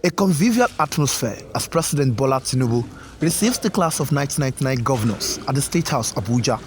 A convivial atmosphere as President Bola Tinubu receives the class of 1999 governors at the State House, Abuja.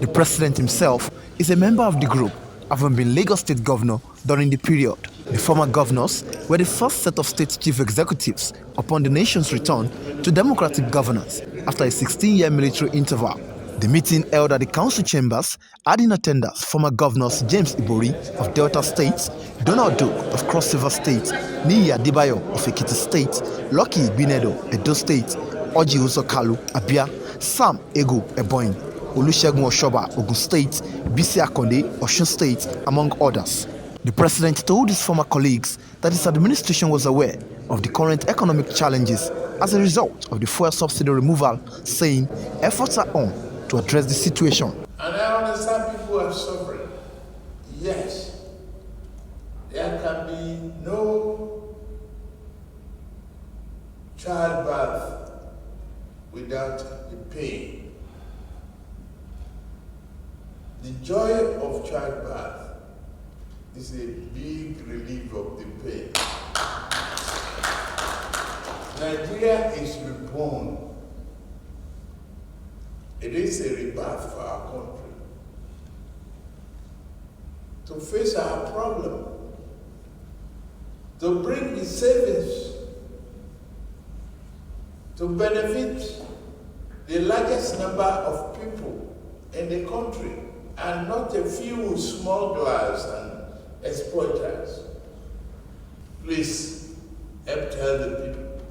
The president himself is a member of the group, having been Lagos State Governor during the period. The former governors were the first set of state chief executives upon the nation's return to democratic governance after a 16-year military interval. The meeting held at the council chambers had in attendance former governors James Ibori of Delta State, Donald Duke of Cross River State, Niyi Adebayo of Ekiti State, Lucky Igbinedion, Edo State, Oji Uzokalu, Abia, Sam Ego, Ebonyi, Olusegun Oshoba, Ogun State, Bisi Akonde, Osun State, among others. The president told his former colleagues that his administration was aware of the current economic challenges as a result of the fuel subsidy removal, saying efforts are on to address the situation. And I understand people are suffering. Yes, there can be no childbirth without the pain. The joy of childbirth is a big relief of the pain. Nigeria is reborn. It is a rebirth for our country. To face our problem, to bring the savings, to benefit the largest number of people in the country, and not a few smugglers and exploiters. Please help tell the people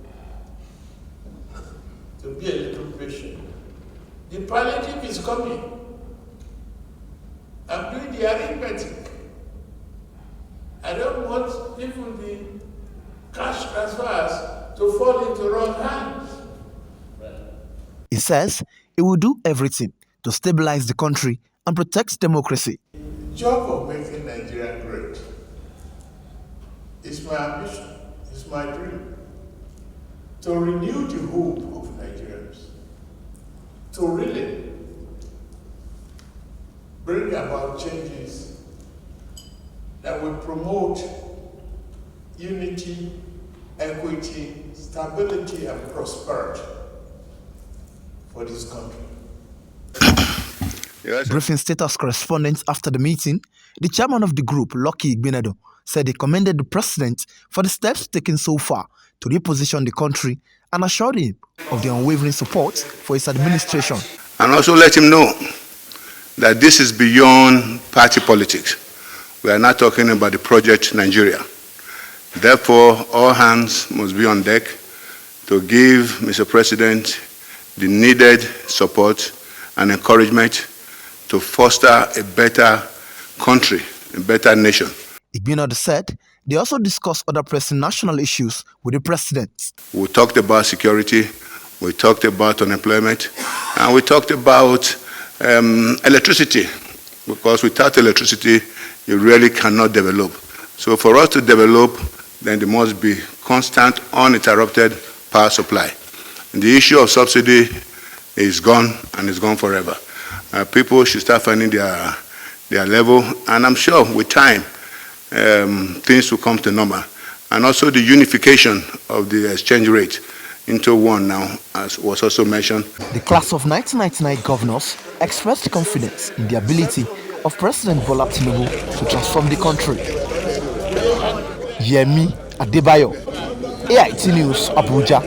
to be a little patient. The palliative is coming. I'm doing the arithmetic. I don't want even the cash transfers to fall into wrong hands. He says he will do everything to stabilize the country and protect democracy. The job of making Nigeria great is my ambition, it's my dream. To renew the hope of Nigerians, to really bring about changes that will promote unity, equity, stability, and prosperity for this country. Briefing status correspondents after the meeting, the chairman of the group, Lucky Igbinedion, said he commended the president for the steps taken so far to reposition the country and assured him of the unwavering support for his administration. And also let him know that this is beyond party politics. We are not talking about the project Nigeria. Therefore, all hands must be on deck to give Mr. President the needed support and encouragement to foster a better country, a better nation. Igbinedion said they also discussed other pressing national issues with the president. We talked about security, we talked about unemployment, and we talked about electricity, because without electricity, you really cannot develop. So for us to develop, then there must be constant, uninterrupted power supply. And the issue of subsidy is gone, and it's gone forever. People should start finding their level, and I'm sure with time, things will come to normal. And also the unification of the exchange rate into one now, as was also mentioned. The class of 1999 governors expressed confidence in the ability of President Bola Tinubu to transform the country. Yemi, Adebayo, AIT News, Abuja.